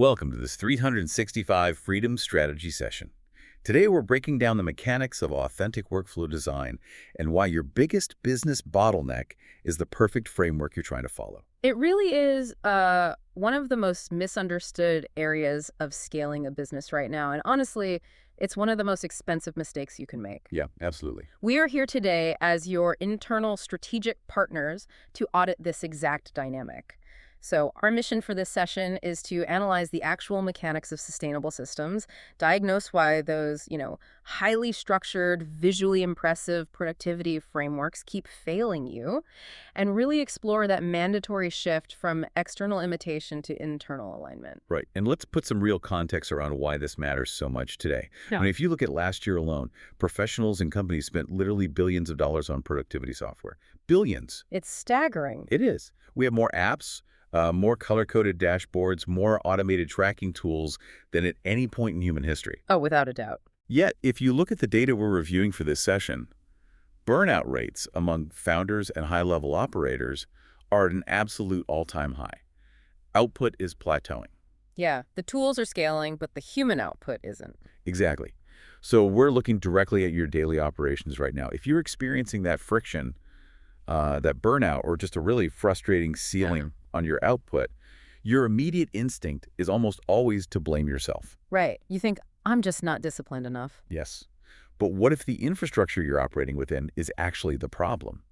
Welcome to this 365 Freedom Strategy session. Today we're breaking down the mechanics of authentic workflow design and why your biggest business bottleneck is the perfect framework you're trying to follow. It really is one of the most misunderstood areas of scaling a business right now. And honestly, it's one of the most expensive mistakes you can make. Yeah, absolutely. We are here today as your internal strategic partners to audit this exact dynamic. So our mission for this session is to analyze the actual mechanics of sustainable systems, diagnose why those, highly structured, visually impressive productivity frameworks keep failing you, and really explore that mandatory shift from external imitation to internal alignment. Right, and let's put some real context around why this matters so much today. Yeah. I mean, if you look at last year alone, professionals and companies spent literally billions of dollars on productivity software. Billions. It's staggering. It is. We have more apps, more color-coded dashboards, more automated tracking tools than at any point in human history. Oh, without a doubt. Yet, if you look at the data we're reviewing for this session, burnout rates among founders and high-level operators are at an absolute all-time high. Output is plateauing. Yeah, the tools are scaling, but the human output isn't. Exactly. So we're looking directly at your daily operations right now. If you're experiencing that friction, that burnout, or just a really frustrating ceiling on your output, your immediate instinct is almost always to blame yourself. Right. You think, I'm just not disciplined enough. Yes. But what if the infrastructure you're operating within is actually the problem?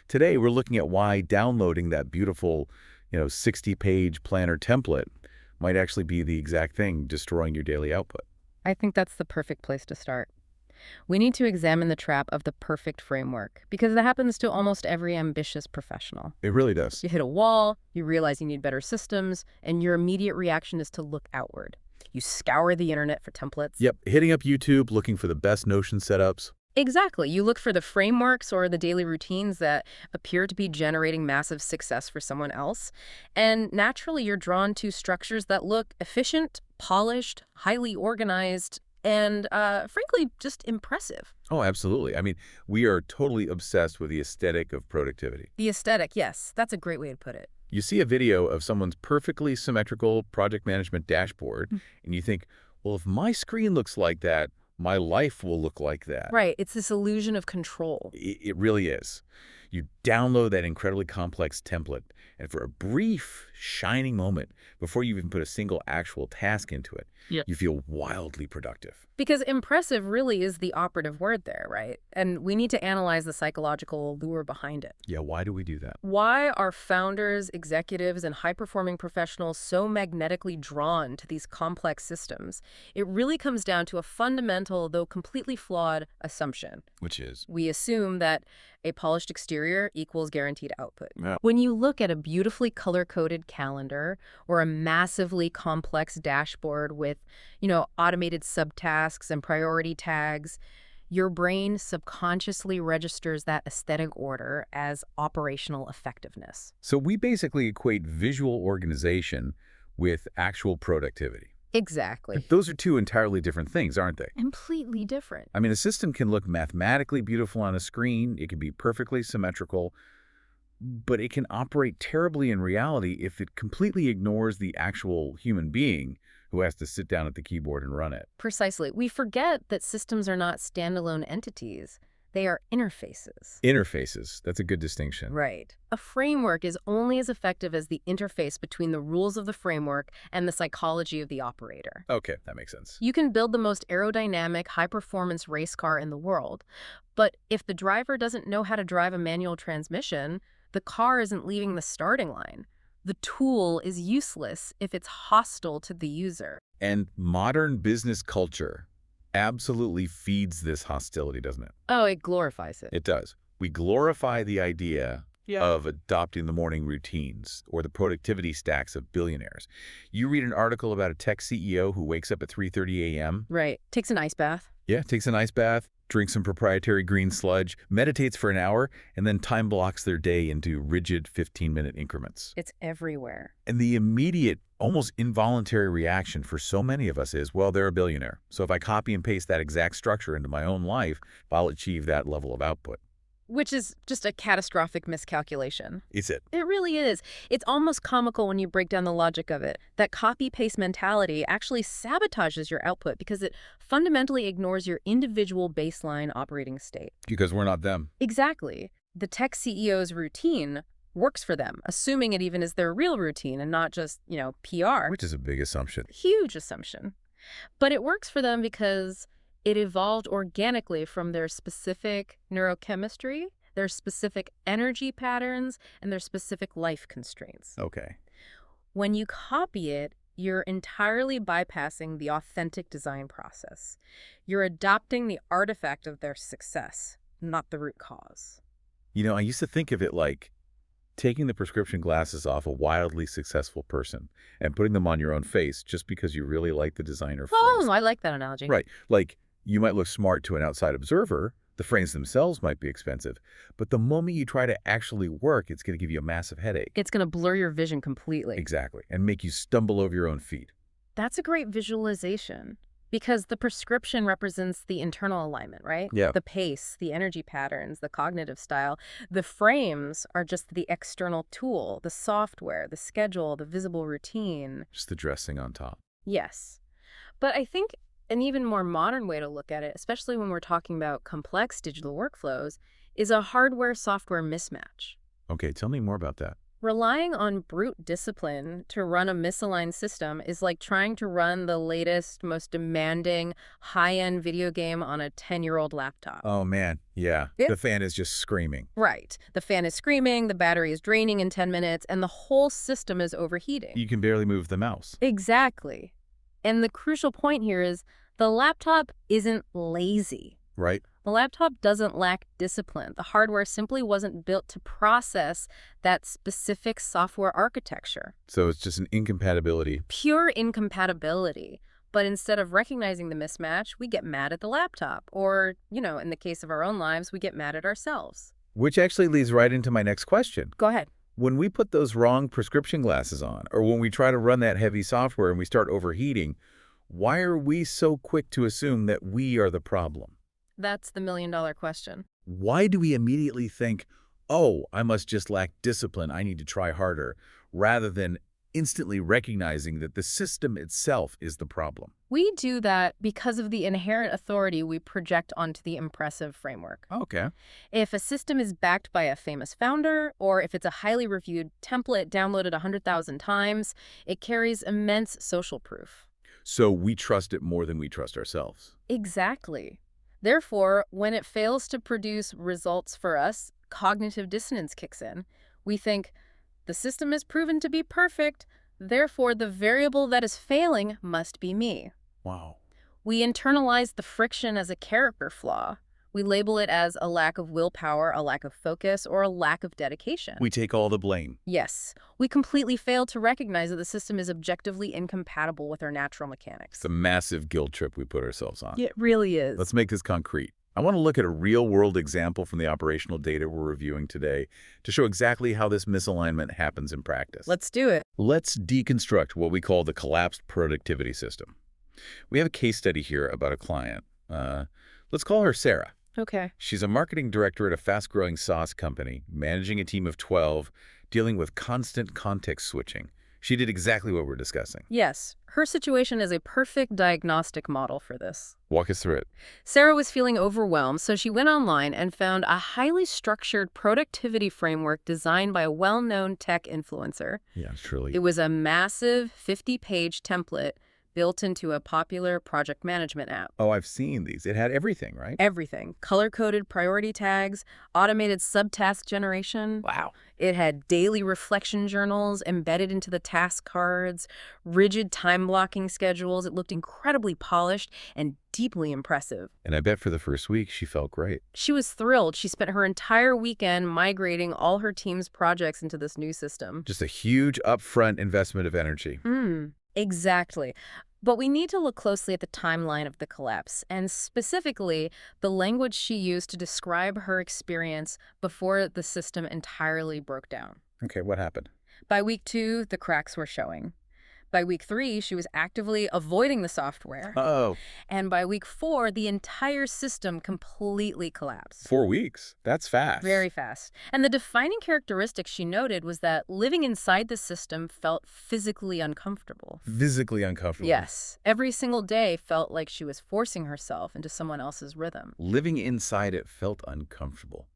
Today, we're looking at why downloading that beautiful, 60-page planner template might actually be the exact thing destroying your daily output. I think that's the perfect place to start. We need to examine the trap of the perfect framework, because that happens to almost every ambitious professional. It really does. You hit a wall, you realize you need better systems, and your immediate reaction is to look outward. You scour the internet for templates. Yep, hitting up YouTube, looking for the best Notion setups. Exactly. You look for the frameworks or the daily routines that appear to be generating massive success for someone else. And naturally, you're drawn to structures that look efficient, polished, highly organized, and frankly, just impressive. Oh, absolutely. I mean, we are totally obsessed with the aesthetic of productivity. The aesthetic, yes, that's a great way to put it. You see a video of someone's perfectly symmetrical project management dashboard, and you think, well, if my screen looks like that, my life will look like that. Right. It's this illusion of control. It really is. You download that incredibly complex template, and for a brief, shining moment, before you even put a single actual task into it, you feel wildly productive. Because impressive really is the operative word there, right? And we need to analyze the psychological allure behind it. Yeah, why do we do that? Why are founders, executives, and high-performing professionals so magnetically drawn to these complex systems? It really comes down to a fundamental, though completely flawed, assumption. Which is? We assume that a polished exterior equals guaranteed output. Yeah. When you look at a beautifully color-coded calendar or a massively complex dashboard with, automated subtasks and priority tags, your brain subconsciously registers that aesthetic order as operational effectiveness. So we basically equate visual organization with actual productivity. Exactly. But those are two entirely different things, aren't they? Completely different. I mean, a system can look mathematically beautiful on a screen. It can be perfectly symmetrical, but it can operate terribly in reality if it completely ignores the actual human being who has to sit down at the keyboard and run it. Precisely. We forget that systems are not standalone entities. They are interfaces. Interfaces. That's a good distinction. Right. A framework is only as effective as the interface between the rules of the framework and the psychology of the operator. Okay, that makes sense. You can build the most aerodynamic, high-performance race car in the world, but if the driver doesn't know how to drive a manual transmission, the car isn't leaving the starting line. The tool is useless if it's hostile to the user. And modern business culture absolutely feeds this hostility, doesn't it? Oh, it glorifies it. It does. We glorify the idea of adopting the morning routines or the productivity stacks of billionaires. You read an article about a tech CEO who wakes up at 3:30 a.m. Right. Takes an ice bath. Yeah, takes an ice bath, drinks some proprietary green sludge, meditates for an hour, and then time blocks their day into rigid 15-minute increments. It's everywhere. And the immediate, almost involuntary reaction for so many of us is, well, they're a billionaire. So if I copy and paste that exact structure into my own life, I'll achieve that level of output. which is just a catastrophic miscalculation. Is it? It really is. It's almost comical when you break down the logic of it. That copy-paste mentality actually sabotages your output because it fundamentally ignores your individual baseline operating state. Because we're not them. Exactly. The tech CEO's routine works for them, assuming it even is their real routine and not just, PR. Which is a big assumption. Huge assumption. But it works for them because it evolved organically from their specific neurochemistry, their specific energy patterns, and their specific life constraints. Okay. When you copy it, you're entirely bypassing the authentic design process. You're adopting the artifact of their success, not the root cause. I used to think of it like taking the prescription glasses off a wildly successful person and putting them on your own face just because you really like the designer frames. Oh, I like that analogy. Right. Like, you might look smart to an outside observer. The frames themselves might be expensive. But the moment you try to actually work, it's going to give you a massive headache. It's going to blur your vision completely. Exactly. And make you stumble over your own feet. That's a great visualization. Because the prescription represents the internal alignment, right? Yeah. The pace, the energy patterns, the cognitive style. The frames are just the external tool, the software, the schedule, the visible routine. Just the dressing on top. Yes. But I think an even more modern way to look at it, especially when we're talking about complex digital workflows, is a hardware-software mismatch. Okay, tell me more about that. Relying on brute discipline to run a misaligned system is like trying to run the latest, most demanding, high-end video game on a 10-year-old laptop. Oh, man. Yeah. The fan is just screaming. Right. The fan is screaming, the battery is draining in 10 minutes, and the whole system is overheating. You can barely move the mouse. Exactly. And the crucial point here is the laptop isn't lazy. Right. The laptop doesn't lack discipline. The hardware simply wasn't built to process that specific software architecture. So it's just an incompatibility. Pure incompatibility. But instead of recognizing the mismatch, we get mad at the laptop. Or, in the case of our own lives, we get mad at ourselves. Which actually leads right into my next question. Go ahead. When we put those wrong prescription glasses on, or when we try to run that heavy software and we start overheating, why are we so quick to assume that we are the problem? That's the million-dollar question. Why do we immediately think, oh, I must just lack discipline, I need to try harder, rather than instantly recognizing that the system itself is the problem? We do that because of the inherent authority we project onto the impressive framework. Okay. If a system is backed by a famous founder, or if it's a highly reviewed template downloaded 100,000 times, it carries immense social proof. So we trust it more than we trust ourselves. Exactly. Therefore, when it fails to produce results for us, cognitive dissonance kicks in. We think, the system is proven to be perfect, therefore the variable that is failing must be me. Wow. We internalize the friction as a character flaw. We label it as a lack of willpower, a lack of focus, or a lack of dedication. We take all the blame. Yes. We completely fail to recognize that the system is objectively incompatible with our natural mechanics. It's a massive guilt trip we put ourselves on. It really is. Let's make this concrete. I want to look at a real-world example from the operational data we're reviewing today to show exactly how this misalignment happens in practice. Let's do it. Let's deconstruct what we call the collapsed productivity system. We have a case study here about a client. Let's call her Sarah. Okay. She's a marketing director at a fast-growing SaaS company, managing a team of 12, dealing with constant context switching. She did exactly what we're discussing. Yes. Her situation is a perfect diagnostic model for this. Walk us through it. Sarah was feeling overwhelmed, so she went online and found a highly structured productivity framework designed by a well-known tech influencer. Yeah, truly. It was a massive 50-page template built into a popular project management app. Oh, I've seen these. It had everything, right? Everything. Color-coded priority tags, automated subtask generation. Wow. It had daily reflection journals embedded into the task cards, rigid time blocking schedules. It looked incredibly polished and deeply impressive. And I bet for the first week, she felt great. She was thrilled. She spent her entire weekend migrating all her team's projects into this new system. Just a huge upfront investment of energy. Exactly. But we need to look closely at the timeline of the collapse, and specifically the language she used to describe her experience before the system entirely broke down. Okay, what happened? By week 2, the cracks were showing. By week 3, she was actively avoiding the software. Uh-oh. And by week 4, the entire system completely collapsed. 4 weeks? That's fast. Very fast. And the defining characteristic she noted was that living inside the system felt physically uncomfortable. Physically uncomfortable. Yes. Every single day felt like she was forcing herself into someone else's rhythm. Living inside it felt uncomfortable.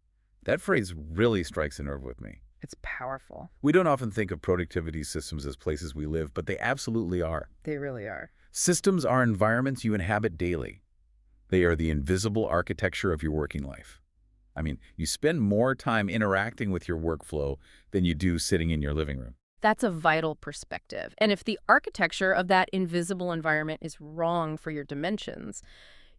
That phrase really strikes a nerve with me. It's powerful. We don't often think of productivity systems as places we live, but they absolutely are. They really are. Systems are environments you inhabit daily. They are the invisible architecture of your working life. I mean, you spend more time interacting with your workflow than you do sitting in your living room. That's a vital perspective. And if the architecture of that invisible environment is wrong for your dimensions,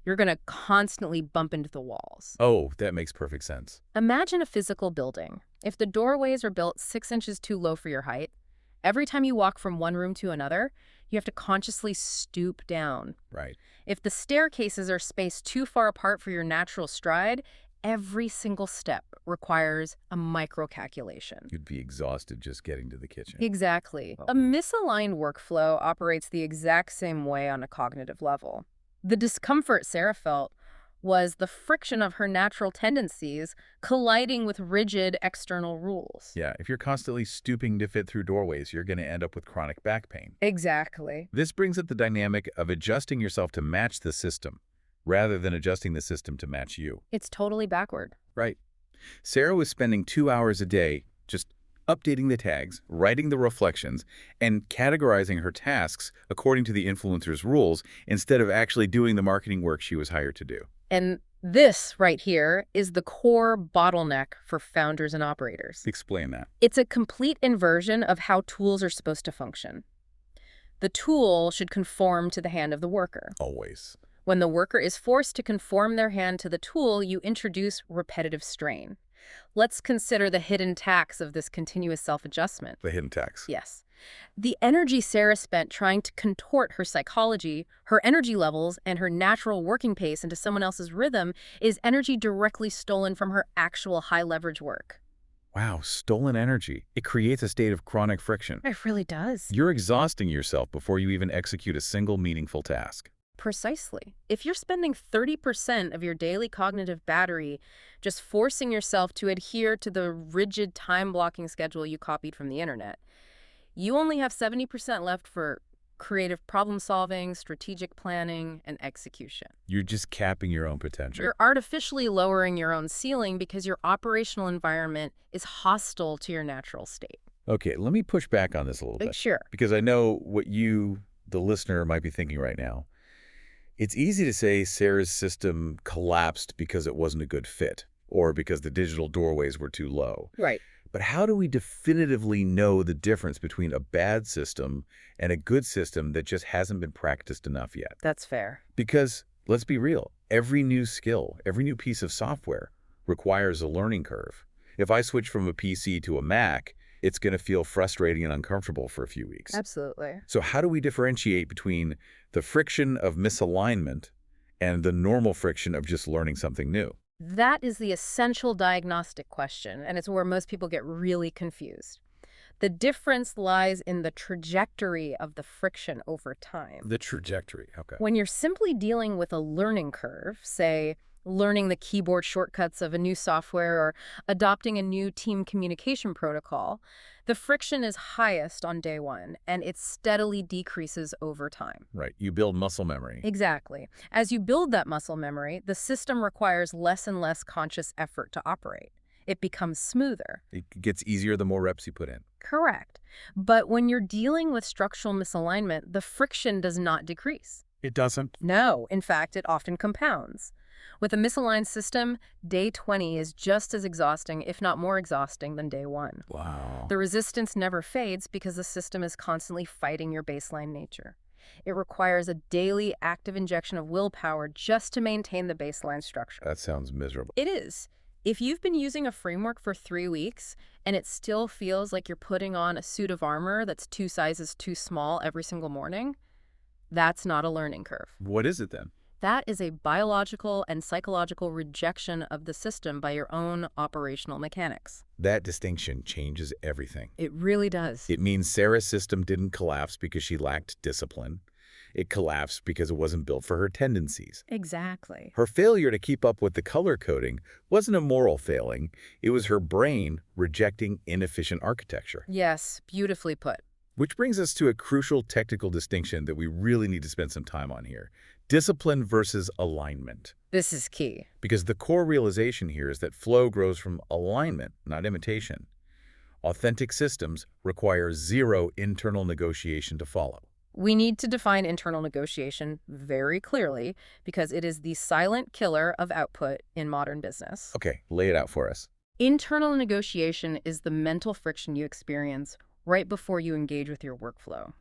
you're going to constantly bump into the walls. Oh, that makes perfect sense. Imagine a physical building. If the doorways are built 6 inches too low for your height, every time you walk from one room to another, you have to consciously stoop down. Right. If the staircases are spaced too far apart for your natural stride, every single step requires a micro-calculation. You'd be exhausted just getting to the kitchen. Exactly. A misaligned workflow operates the exact same way on a cognitive level. The discomfort Sarah felt was the friction of her natural tendencies colliding with rigid external rules. Yeah, if you're constantly stooping to fit through doorways, you're going to end up with chronic back pain. Exactly. This brings up the dynamic of adjusting yourself to match the system, rather than adjusting the system to match you. It's totally backward. Right. Sarah was spending 2 hours a day just updating the tags, writing the reflections, and categorizing her tasks according to the influencer's rules instead of actually doing the marketing work she was hired to do. And this right here is the core bottleneck for founders and operators. Explain that. It's a complete inversion of how tools are supposed to function. The tool should conform to the hand of the worker. Always. When the worker is forced to conform their hand to the tool, you introduce repetitive strain. Let's consider the hidden tax of this continuous self-adjustment. The hidden tax. Yes. The energy Sarah spent trying to contort her psychology, her energy levels, and her natural working pace into someone else's rhythm is energy directly stolen from her actual high-leverage work. Wow, stolen energy. It creates a state of chronic friction. It really does. You're exhausting yourself before you even execute a single meaningful task. Precisely. If you're spending 30% of your daily cognitive battery just forcing yourself to adhere to the rigid time-blocking schedule you copied from the internet, you only have 70% left for creative problem-solving, strategic planning, and execution. You're just capping your own potential. You're artificially lowering your own ceiling because your operational environment is hostile to your natural state. Okay, let me push back on this a little bit. Sure. Because I know what you, the listener, might be thinking right now. It's easy to say Sarah's system collapsed because it wasn't a good fit, or because the digital doorways were too low. Right. But how do we definitively know the difference between a bad system and a good system that just hasn't been practiced enough yet? That's fair. Because, let's be real, every new skill, every new piece of software requires a learning curve. If I switch from a PC to a Mac, it's going to feel frustrating and uncomfortable for a few weeks. Absolutely. So how do we differentiate between the friction of misalignment and the normal friction of just learning something new? That is the essential diagnostic question, and it's where most people get really confused. The difference lies in the trajectory of the friction over time. The trajectory, okay. When you're simply dealing with a learning curve, say, learning the keyboard shortcuts of a new software or adopting a new team communication protocol, the friction is highest on day one, and it steadily decreases over time. Right. You build muscle memory. Exactly. As you build that muscle memory, the system requires less and less conscious effort to operate. It becomes smoother. It gets easier the more reps you put in. Correct. But when you're dealing with structural misalignment, the friction does not decrease. It doesn't? No. In fact, it often compounds. With a misaligned system, day 20 is just as exhausting, if not more exhausting, than day 1. Wow. The resistance never fades because the system is constantly fighting your baseline nature. It requires a daily active injection of willpower just to maintain the baseline structure. That sounds miserable. It is. If you've been using a framework for 3 weeks and it still feels like you're putting on a suit of armor that's 2 sizes too small every single morning, that's not a learning curve. What is it then? That is a biological and psychological rejection of the system by your own operational mechanics. That distinction changes everything. It really does. It means Sarah's system didn't collapse because she lacked discipline. It collapsed because it wasn't built for her tendencies. Exactly. Her failure to keep up with the color coding wasn't a moral failing. It was her brain rejecting inefficient architecture. Yes, beautifully put. Which brings us to a crucial technical distinction that we really need to spend some time on here. Discipline versus alignment. This is key. Because the core realization here is that flow grows from alignment, not imitation. Authentic systems require zero internal negotiation to follow. We need to define internal negotiation very clearly because it is the silent killer of output in modern business. Okay, lay it out for us. Internal negotiation is the mental friction you experience right before you engage with your workflow.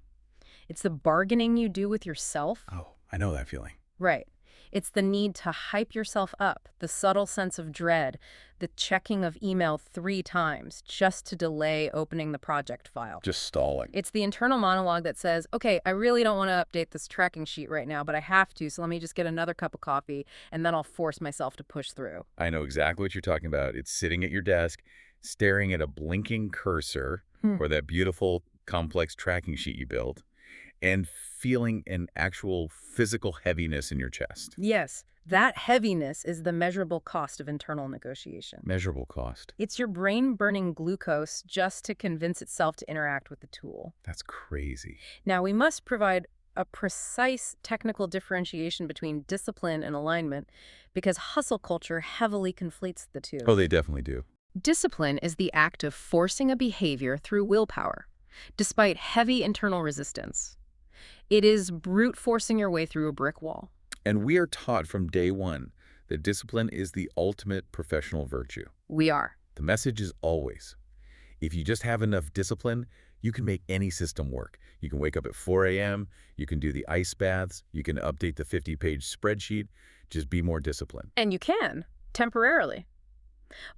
It's the bargaining you do with yourself. Oh, I know that feeling. Right. It's the need to hype yourself up, the subtle sense of dread, the checking of email 3 times just to delay opening the project file. Just stalling. It's the internal monologue that says, okay, I really don't want to update this tracking sheet right now, but I have to, so let me just get another cup of coffee, and then I'll force myself to push through. I know exactly what you're talking about. It's sitting at your desk, staring at a blinking cursor or that beautiful, complex tracking sheet you built, and feeling an actual physical heaviness in your chest. Yes, that heaviness is the measurable cost of internal negotiation. Measurable cost. It's your brain burning glucose just to convince itself to interact with the tool. That's crazy. Now, we must provide a precise technical differentiation between discipline and alignment because hustle culture heavily conflates the two. Oh, they definitely do. Discipline is the act of forcing a behavior through willpower, despite heavy internal resistance. It is brute forcing your way through a brick wall. And we are taught from day one that discipline is the ultimate professional virtue. We are. The message is always, if you just have enough discipline, you can make any system work. You can wake up at 4 a.m., you can do the ice baths, you can update the 50-page spreadsheet, just be more disciplined. And you can, temporarily.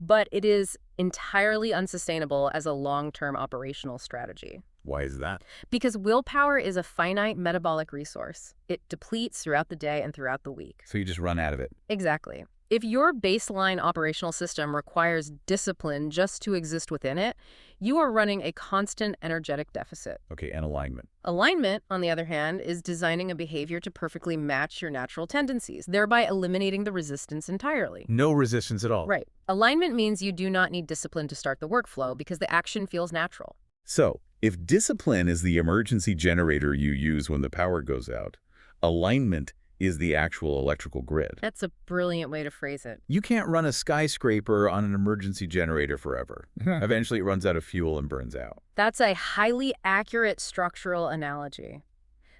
But it is entirely unsustainable as a long-term operational strategy. Why is that? Because willpower is a finite metabolic resource. It depletes throughout the day and throughout the week. So you just run out of it. Exactly. If your baseline operational system requires discipline just to exist within it, you are running a constant energetic deficit. Okay, and alignment. Alignment, on the other hand, is designing a behavior to perfectly match your natural tendencies, thereby eliminating the resistance entirely. No resistance at all. Right. Alignment means you do not need discipline to start the workflow because the action feels natural. So, if discipline is the emergency generator you use when the power goes out, alignment is the actual electrical grid. That's a brilliant way to phrase it. You can't run a skyscraper on an emergency generator forever. Eventually it runs out of fuel and burns out. That's a highly accurate structural analogy.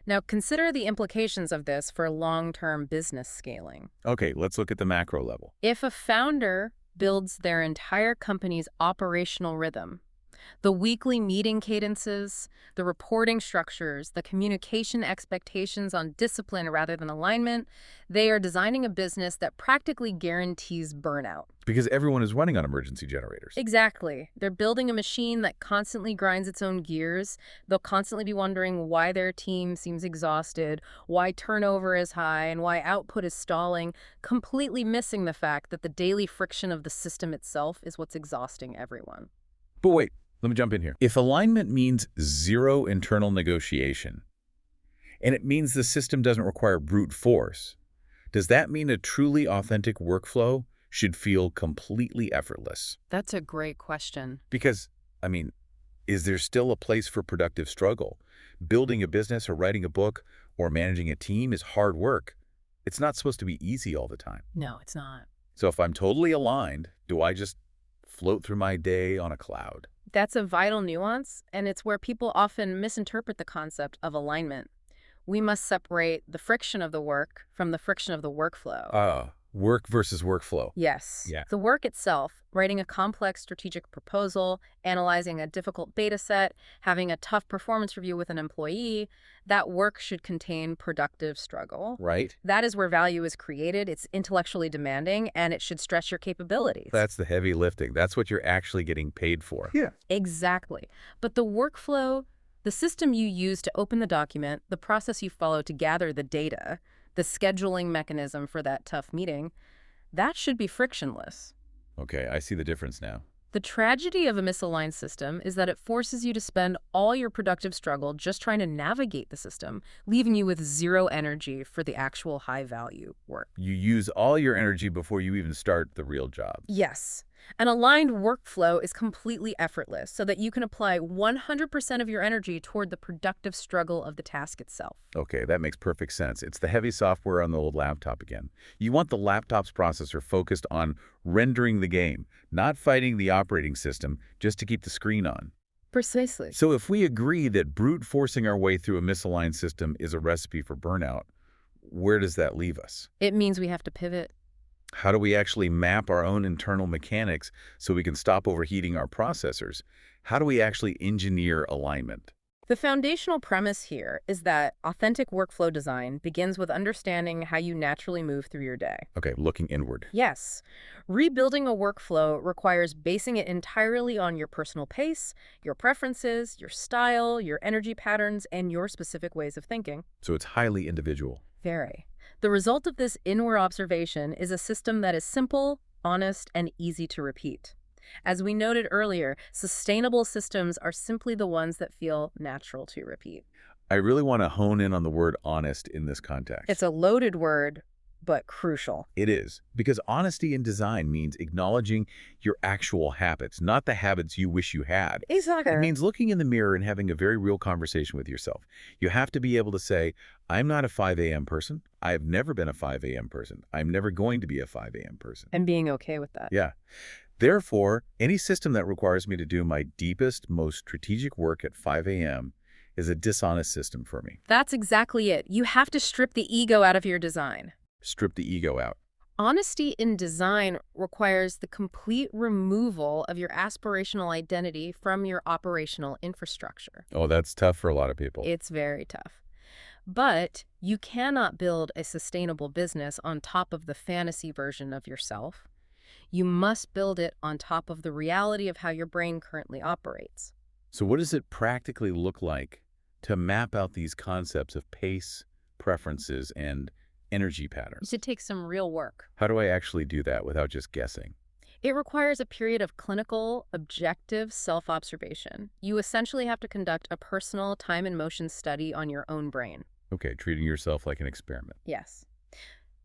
Now, consider the implications of this for long-term business scaling. Okay, let's look at the macro level. If a founder builds their entire company's operational rhythm, the weekly meeting cadences, the reporting structures, the communication expectations on discipline rather than alignment, they are designing a business that practically guarantees burnout. Because everyone is running on emergency generators. Exactly. They're building a machine that constantly grinds its own gears. They'll constantly be wondering why their team seems exhausted, why turnover is high, and why output is stalling, completely missing the fact that the daily friction of the system itself is what's exhausting everyone. But wait. Let me jump in here. If alignment means zero internal negotiation, and it means the system doesn't require brute force, does that mean a truly authentic workflow should feel completely effortless? That's a great question. Because, is there still a place for productive struggle? Building a business or writing a book or managing a team is hard work. It's not supposed to be easy all the time. No, it's not. So if I'm totally aligned, do I just float through my day on a cloud? That's a vital nuance, and it's where people often misinterpret the concept of alignment. We must separate the friction of the work from the friction of the workflow. Work versus workflow. Yes. Yeah. The work itself, writing a complex strategic proposal, analyzing a difficult data set, having a tough performance review with an employee, that work should contain productive struggle. Right. That is where value is created. It's intellectually demanding, and it should stretch your capabilities. That's the heavy lifting. That's what you're actually getting paid for. Yeah. Exactly. But the workflow, the system you use to open the document, the process you follow to gather the data, the scheduling mechanism for that tough meeting, that should be frictionless. Okay, I see the difference now. The tragedy of a misaligned system is that it forces you to spend all your productive struggle just trying to navigate the system, leaving you with zero energy for the actual high-value work. You use all your energy before you even start the real job. Yes. An aligned workflow is completely effortless so that you can apply 100% of your energy toward the productive struggle of the task itself. Okay, that makes perfect sense. It's the heavy software on the old laptop again. You want the laptop's processor focused on rendering the game, not fighting the operating system just to keep the screen on. Precisely. So if we agree that brute forcing our way through a misaligned system is a recipe for burnout, where does that leave us? It means we have to pivot. How do we actually map our own internal mechanics so we can stop overheating our processors? How do we actually engineer alignment? The foundational premise here is that authentic workflow design begins with understanding how you naturally move through your day. Okay, looking inward. Yes, rebuilding a workflow requires basing it entirely on your personal pace, your preferences, your style, your energy patterns, and your specific ways of thinking. So it's highly individual. Very. The result of this inward observation is a system that is simple, honest, and easy to repeat. As we noted earlier, sustainable systems are simply the ones that feel natural to repeat. I really want to hone in on the word honest in this context. It's a loaded word, but crucial. It is, because honesty in design means acknowledging your actual habits, not the habits you wish you had. Exactly. It means looking in the mirror and having a very real conversation with yourself. You have to be able to say, I'm not a 5 a.m. person. I have never been a 5 a.m. person. I'm never going to be a 5 a.m. person. And being okay with that. Yeah. Therefore, any system that requires me to do my deepest, most strategic work at 5 a.m. is a dishonest system for me. That's exactly it. You have to strip the ego out of your design. Strip the ego out. Honesty in design requires the complete removal of your aspirational identity from your operational infrastructure. Oh, that's tough for a lot of people. It's very tough. But you cannot build a sustainable business on top of the fantasy version of yourself. You must build it on top of the reality of how your brain currently operates. So what does it practically look like to map out these concepts of pace, preferences, and energy patterns? It takes some real work. How do I actually do that without just guessing? It requires a period of clinical, objective self-observation. You essentially have to conduct a personal time and motion study on your own brain. Okay, treating yourself like an experiment. Yes.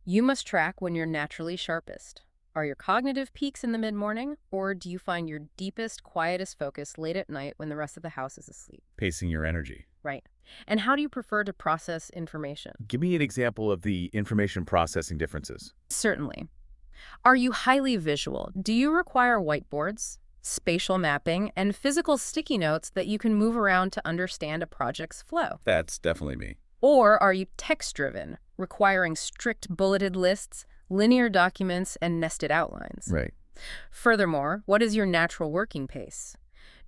You must track when you're naturally sharpest. Are your cognitive peaks in the mid-morning, or do you find your deepest, quietest focus late at night when the rest of the house is asleep? Pacing your energy. Right. And how do you prefer to process information? Give me an example of the information processing differences. Certainly. Are you highly visual? Do you require whiteboards, spatial mapping, and physical sticky notes that you can move around to understand a project's flow? That's definitely me. Or are you text-driven, requiring strict bulleted lists, linear documents, and nested outlines? Right. Furthermore, what is your natural working pace?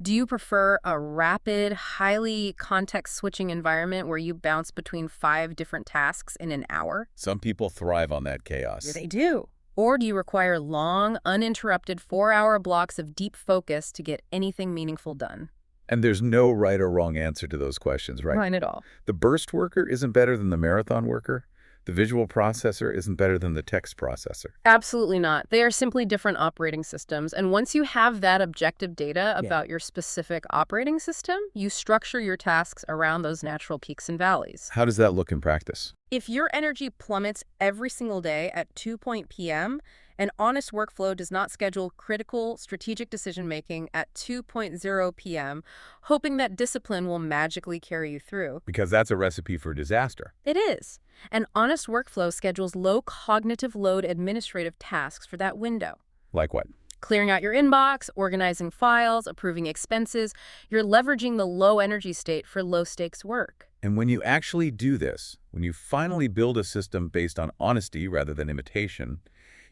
Do you prefer a rapid, highly context-switching environment where you bounce between 5 different tasks in an hour? Some people thrive on that chaos. Yeah, they do. Or do you require long, uninterrupted 4-hour blocks of deep focus to get anything meaningful done? And there's no right or wrong answer to those questions, right? None at all. The burst worker isn't better than the marathon worker. The visual processor isn't better than the text processor. Absolutely not. They are simply different operating systems. And once you have that objective data about your specific operating system, you structure your tasks around those natural peaks and valleys. How does that look in practice? If your energy plummets every single day at 2 p.m., an honest workflow does not schedule critical strategic decision-making at 2:00 p.m., hoping that discipline will magically carry you through. Because that's a recipe for disaster. It is. An honest workflow schedules low cognitive load administrative tasks for that window. Like what? Clearing out your inbox, organizing files, approving expenses. You're leveraging the low energy state for low stakes work. And when you actually do this, when you finally build a system based on honesty rather than imitation,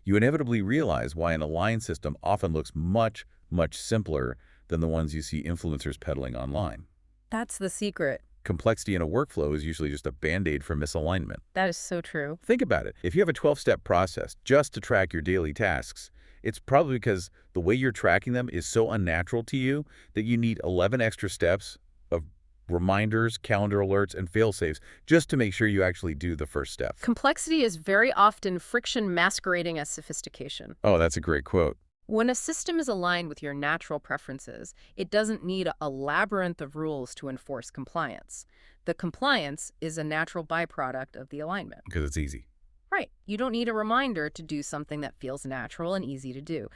you inevitably realize why an aligned system often looks much, much simpler than the ones you see influencers peddling online. That's the secret. Complexity in a workflow is usually just a band-aid for misalignment. That is so true. Think about it. If you have a 12-step process just to track your daily tasks, it's probably because the way you're tracking them is so unnatural to you that you need 11 extra steps of reminders, calendar alerts, and fail-safes, just to make sure you actually do the first step. Complexity is very often friction masquerading as sophistication. Oh, that's a great quote. When a system is aligned with your natural preferences, it doesn't need a labyrinth of rules to enforce compliance. The compliance is a natural byproduct of the alignment. Because it's easy. Right. You don't need a reminder to do something that feels natural and easy to do.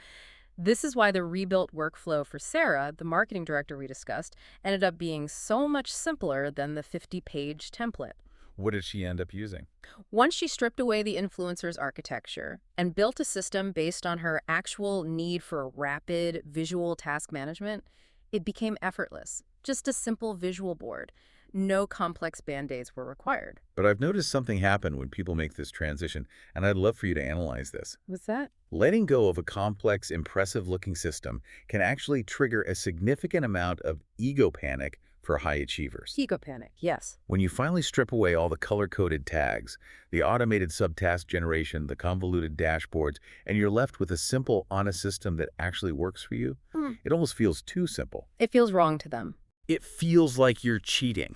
This is why the rebuilt workflow for Sarah, the marketing director we discussed, ended up being so much simpler than the 50-page template. What did she end up using? Once she stripped away the influencer's architecture and built a system based on her actual need for rapid visual task management, it became effortless. Just a simple visual board. No complex band-aids were required. But I've noticed something happen when people make this transition, and I'd love for you to analyze this. What's that? Letting go of a complex, impressive-looking system can actually trigger a significant amount of ego panic for high achievers. Ego panic, yes. When you finally strip away all the color-coded tags, the automated subtask generation, the convoluted dashboards, and you're left with a simple, honest system that actually works for you, it almost feels too simple. It feels wrong to them. It feels like you're cheating.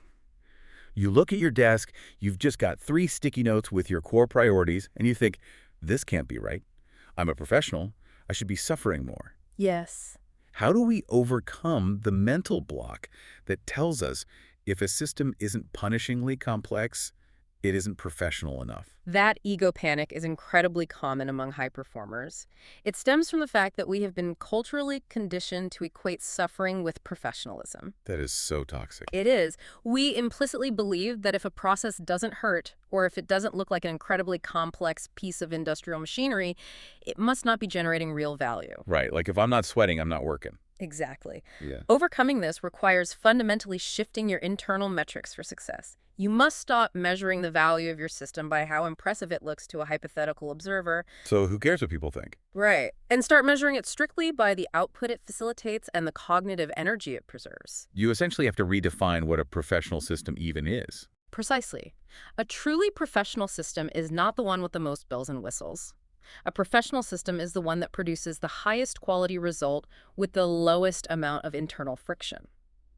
You look at your desk, you've just got 3 sticky notes with your core priorities, and you think, this can't be right. I'm a professional. I should be suffering more. Yes. How do we overcome the mental block that tells us if a system isn't punishingly complex, it isn't professional enough? That ego panic is incredibly common among high performers. It stems from the fact that we have been culturally conditioned to equate suffering with professionalism. That is so toxic. It is. We implicitly believe that if a process doesn't hurt, or if it doesn't look like an incredibly complex piece of industrial machinery, it must not be generating real value. Right, like if I'm not sweating, I'm not working. Exactly. Yeah. Overcoming this requires fundamentally shifting your internal metrics for success. You must stop measuring the value of your system by how impressive it looks to a hypothetical observer. So who cares what people think? Right. And start measuring it strictly by the output it facilitates and the cognitive energy it preserves. You essentially have to redefine what a professional system even is. Precisely. A truly professional system is not the one with the most bells and whistles. A professional system is the one that produces the highest quality result with the lowest amount of internal friction.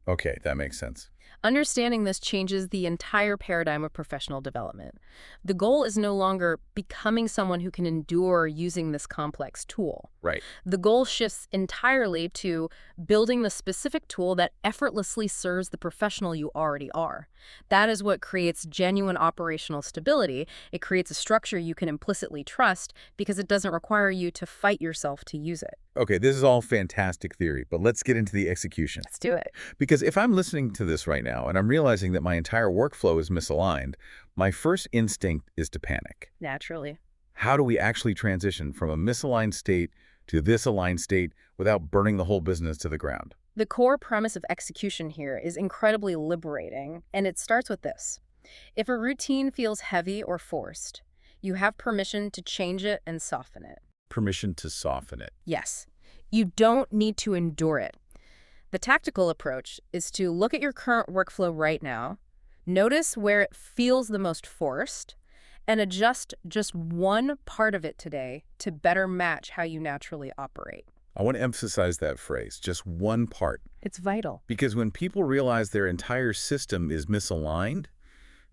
Okay, that makes sense. Understanding this changes the entire paradigm of professional development. The goal is no longer becoming someone who can endure using this complex tool. Right. The goal shifts entirely to building the specific tool that effortlessly serves the professional you already are. That is what creates genuine operational stability. It creates a structure you can implicitly trust because it doesn't require you to fight yourself to use it. Okay, this is all fantastic theory, but let's get into the execution. Let's do it. Because if I'm listening to this right now and I'm realizing that my entire workflow is misaligned, my first instinct is to panic. Naturally. How do we actually transition from a misaligned state to this aligned state without burning the whole business to the ground? The core premise of execution here is incredibly liberating, and it starts with this. If a routine feels heavy or forced, you have permission to change it and soften it. Permission to soften it. Yes, you don't need to endure it. The tactical approach is to look at your current workflow right now, notice where it feels the most forced, and adjust just one part of it today to better match how you naturally operate. I want to emphasize that phrase, just one part. It's vital. Because when people realize their entire system is misaligned,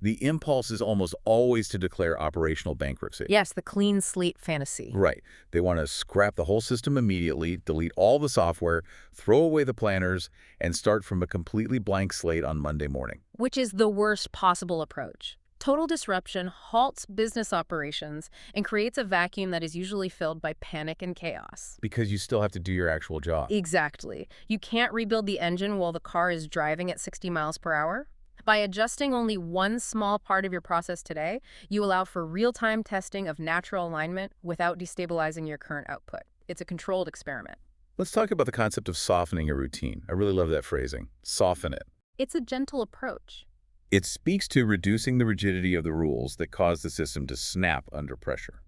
the impulse is almost always to declare operational bankruptcy. Yes, the clean slate fantasy. Right. They want to scrap the whole system immediately, delete all the software, throw away the planners, and start from a completely blank slate on Monday morning. Which is the worst possible approach. Total disruption halts business operations and creates a vacuum that is usually filled by panic and chaos. Because you still have to do your actual job. Exactly. You can't rebuild the engine while the car is driving at 60 miles per hour. By adjusting only one small part of your process today, you allow for real-time testing of natural alignment without destabilizing your current output. It's a controlled experiment. Let's talk about the concept of softening a routine. I really love that phrasing. Soften it. It's a gentle approach. It speaks to reducing the rigidity of the rules that cause the system to snap under pressure.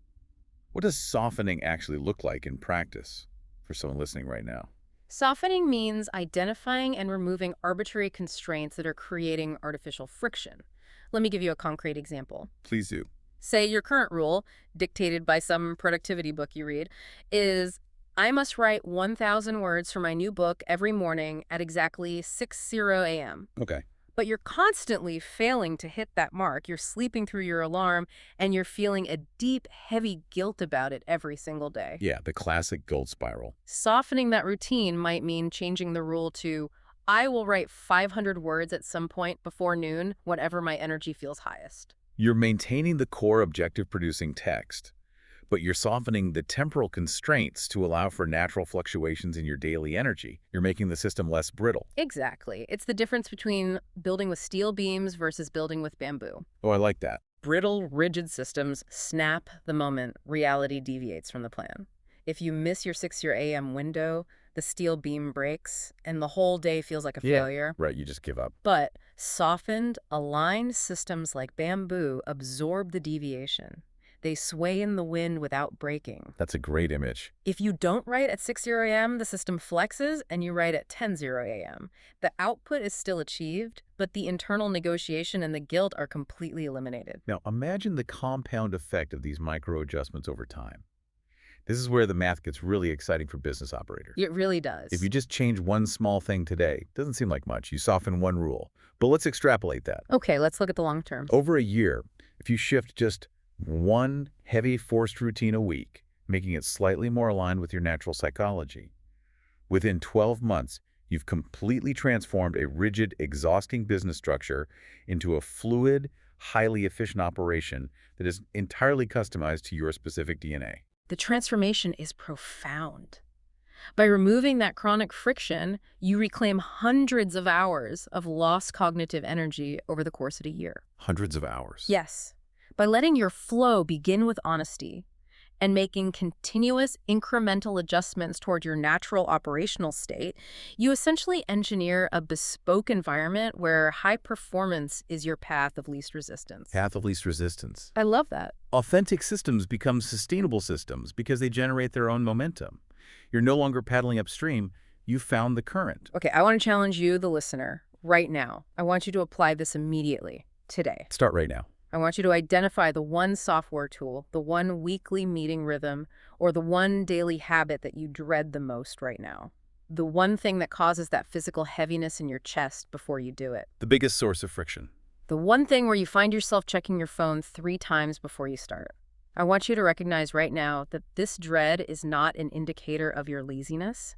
What does softening actually look like in practice for someone listening right now? Softening means identifying and removing arbitrary constraints that are creating artificial friction. Let me give you a concrete example. Please do. Say your current rule, dictated by some productivity book you read, is I must write 1,000 words for my new book every morning at exactly 6:00 a.m. Okay. but you're constantly failing to hit that mark. You're sleeping through your alarm, and you're feeling a deep, heavy guilt about it every single day. Yeah, the classic guilt spiral. Softening that routine might mean changing the rule to, I will write 500 words at some point before noon whenever my energy feels highest. You're maintaining the core objective-producing text, but you're softening the temporal constraints to allow for natural fluctuations in your daily energy. You're making the system less brittle. Exactly. It's the difference between building with steel beams versus building with bamboo. Oh, I like that. Brittle, rigid systems snap the moment reality deviates from the plan. If you miss your 6 a.m. window, the steel beam breaks, and the whole day feels like a failure. Right, you just give up. But softened, aligned systems like bamboo absorb the deviation. They sway in the wind without breaking. That's a great image. If you don't write at 6 a.m., the system flexes and you write at 10 a.m. The output is still achieved, but the internal negotiation and the guilt are completely eliminated. Now, imagine the compound effect of these micro adjustments over time. This is where the math gets really exciting for business operators. It really does. If you just change one small thing today, doesn't seem like much. You soften one rule. But let's extrapolate that. Okay, let's look at the long term. Over a year, if you shift just one heavy forced routine a week, making it slightly more aligned with your natural psychology, within 12 months, you've completely transformed a rigid, exhausting business structure into a fluid, highly efficient operation that is entirely customized to your specific DNA. The transformation is profound. By removing that chronic friction, you reclaim hundreds of hours of lost cognitive energy over the course of a year. Hundreds of hours. Yes. By letting your flow begin with honesty and making continuous incremental adjustments toward your natural operational state, you essentially engineer a bespoke environment where high performance is your path of least resistance. Path of least resistance. I love that. Authentic systems become sustainable systems because they generate their own momentum. You're no longer paddling upstream, you found the current. Okay, I want to challenge you, the listener, right now. I want you to apply this immediately, today. Start right now. I want you to identify the one software tool, the one weekly meeting rhythm, or the one daily habit that you dread the most right now. The one thing that causes that physical heaviness in your chest before you do it. The biggest source of friction. The one thing where you find yourself checking your phone 3 times before you start. I want you to recognize right now that this dread is not an indicator of your laziness.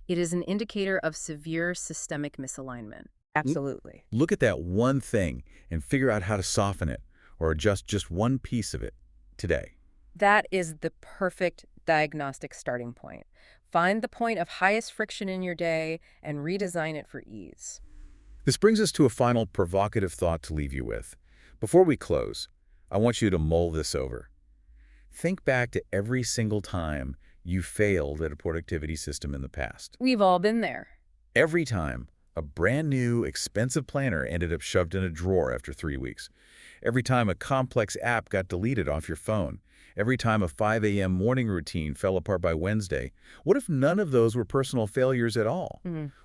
It is an indicator of severe systemic misalignment. Absolutely. Look at that one thing and figure out how to soften it or adjust just one piece of it today. That is the perfect diagnostic starting point. Find the point of highest friction in your day and redesign it for ease. This brings us to a final provocative thought to leave you with. Before we close, I want you to mull this over. Think back to every single time you failed at a productivity system in the past. We've all been there. Every time, a brand new, expensive planner ended up shoved in a drawer after 3 weeks. Every time a complex app got deleted off your phone. Every time a 5 a.m. morning routine fell apart by Wednesday. What if none of those were personal failures at all?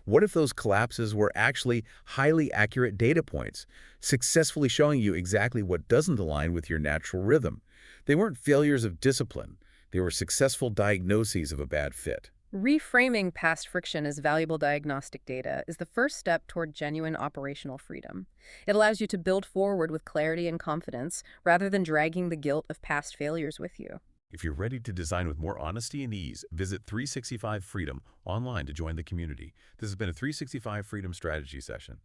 What if those collapses were actually highly accurate data points, successfully showing you exactly what doesn't align with your natural rhythm? They weren't failures of discipline. They were successful diagnoses of a bad fit. Reframing past friction as valuable diagnostic data is the first step toward genuine operational freedom. It allows you to build forward with clarity and confidence rather than dragging the guilt of past failures with you. If you're ready to design with more honesty and ease, visit 365 Freedom online to join the community. This has been a 365 Freedom Strategy session.